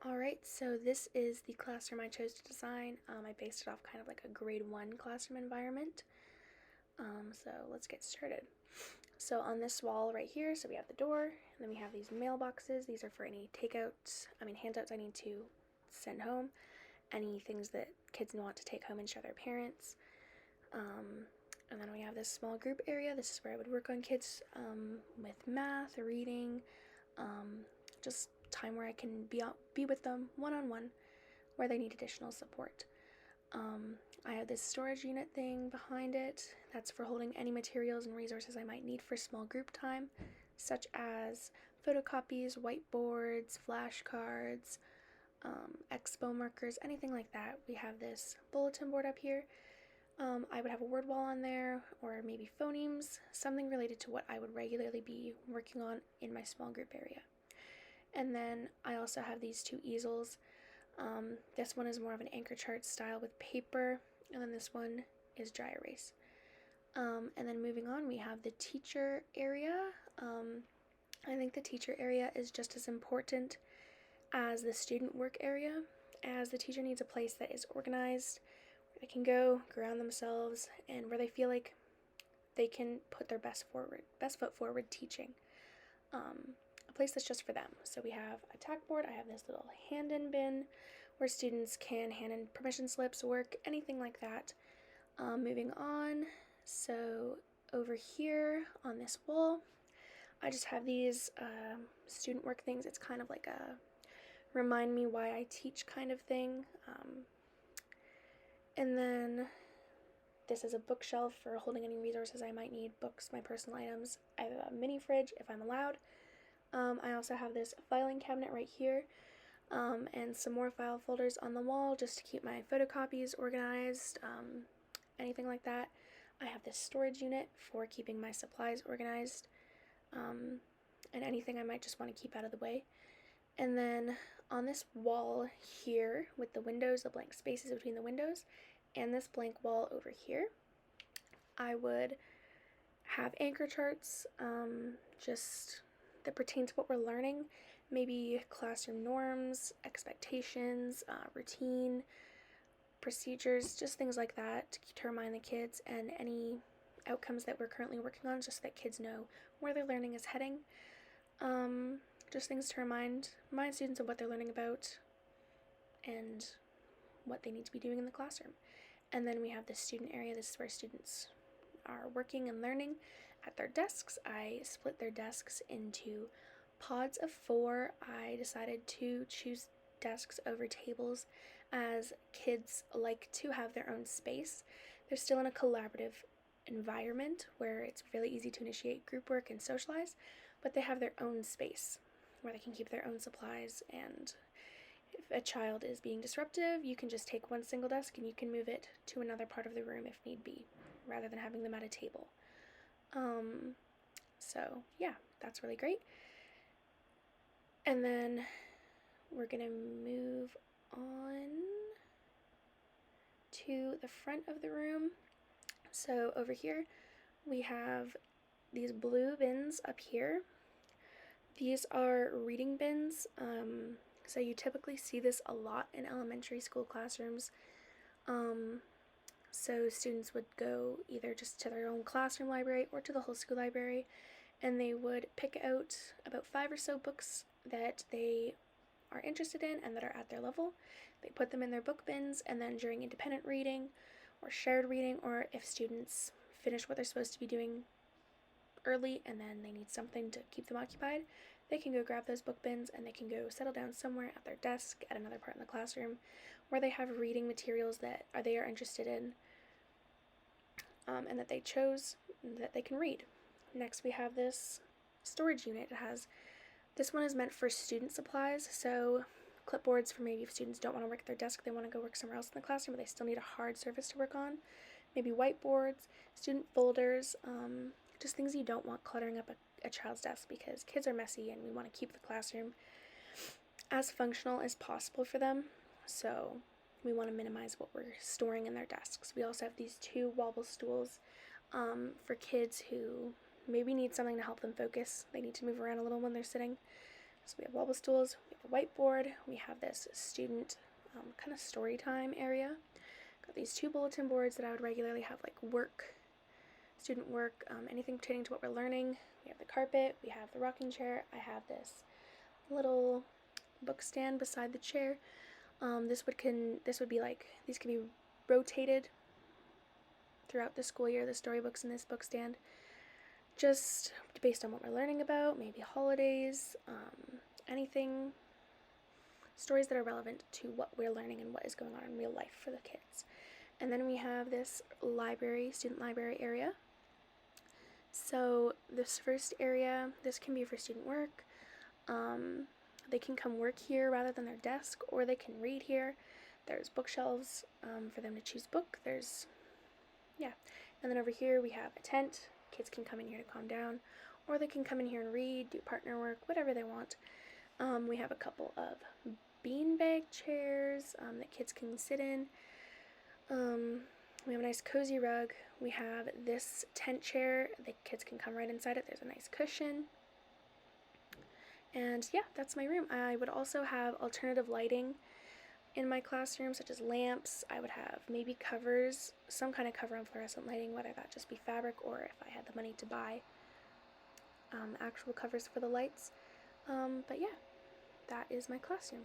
Alright, so this is the classroom I chose to design. I based it off kind of like a grade 1 classroom environment. So let's get started. So on this wall right here, so we have the door, and then we have these mailboxes. These are for any handouts I need to send home, any things that kids want to take home and show their parents. And then we have this small group area. This is where I would work on kids with math, reading, just time where I can be with them one-on-one where they need additional support. I have this storage unit thing behind it that's for holding any materials and resources I might need for small group time, such as photocopies, whiteboards, flashcards, expo markers, anything like that. We have this bulletin board up here. I would have a word wall on there, or maybe phonemes, something related to what I would regularly be working on in my small group area. And then I also have these two easels. This one is more of an anchor chart style with paper, and then this one is dry erase. And then moving on, we have the teacher area. I think the teacher area is just as important as the student work area, as the teacher needs a place that is organized, where they can go, ground themselves, and where they feel like they can put their best foot forward teaching. A place that's just for them. So we have a tack board. I have this little hand-in bin where students can hand in permission slips, work, anything like that. Moving on, so over here on this wall, I just have these student work things. It's kind of like a remind me why I teach kind of thing. And then this is a bookshelf for holding any resources I might need, books, my personal items. I have a mini fridge if I'm allowed. I also have this filing cabinet right here, and some more file folders on the wall just to keep my photocopies organized, anything like that. I have this storage unit for keeping my supplies organized, and anything I might just want to keep out of the way. And then on this wall here with the windows, the blank spaces between the windows, and this blank wall over here, I would have anchor charts, just that pertain to what we're learning, maybe classroom norms, expectations, routine, procedures, just things like that to remind the kids, and any outcomes that we're currently working on, just so that kids know where their learning is heading. Just things to remind students of what they're learning about and what they need to be doing in the classroom. And then we have the student area. This is where students are working and learning at their desks. I split their desks into pods of 4. I decided to choose desks over tables as kids like to have their own space. They're still in a collaborative environment where it's really easy to initiate group work and socialize, but they have their own space where they can keep their own supplies, and if a child is being disruptive, you can just take one single desk and you can move it to another part of the room if need be, rather than having them at a table. So yeah, that's really great. And then we're gonna move on to the front of the room. So over here, we have these blue bins up here. These are reading bins. So you typically see this a lot in elementary school classrooms. So students would go either just to their own classroom library or to the whole school library, and they would pick out about 5 or so books that they are interested in and that are at their level. They put them in their book bins, and then during independent reading or shared reading, or if students finish what they're supposed to be doing early and then they need something to keep them occupied, they can go grab those book bins and they can go settle down somewhere at their desk at another part in the classroom where they have reading materials that they are interested in, and that they chose that they can read. Next, we have this storage unit. This one is meant for student supplies, so clipboards for maybe if students don't want to work at their desk, they want to go work somewhere else in the classroom, but they still need a hard surface to work on. Maybe whiteboards, student folders, just things you don't want cluttering up a child's desk, because kids are messy and we want to keep the classroom as functional as possible for them. So we want to minimize what we're storing in their desks. We also have these 2 wobble stools for kids who maybe need something to help them focus. They need to move around a little when they're sitting. So we have wobble stools, we have a whiteboard, we have this student kind of story time area. Got these 2 bulletin boards that I would regularly have like work, student work, anything pertaining to what we're learning. We have the carpet, we have the rocking chair. I have this little book stand beside the chair. This would be like, these could be rotated throughout the school year, the storybooks in this book stand, just based on what we're learning about, maybe holidays, anything, stories that are relevant to what we're learning and what is going on in real life for the kids. And then we have this library, student library area. So this first area, this can be for student work. They can come work here rather than their desk, or they can read here. There's bookshelves for them to choose book. And then over here we have a tent. Kids can come in here to calm down, or they can come in here and read, do partner work, whatever they want. We have a couple of beanbag chairs that kids can sit in. We have a nice cozy rug. We have this tent chair. The kids can come right inside it. There's a nice cushion. And yeah, that's my room. I would also have alternative lighting in my classroom, such as lamps. I would have maybe covers, some kind of cover on fluorescent lighting, whether that just be fabric or if I had the money to buy actual covers for the lights. But yeah, that is my classroom.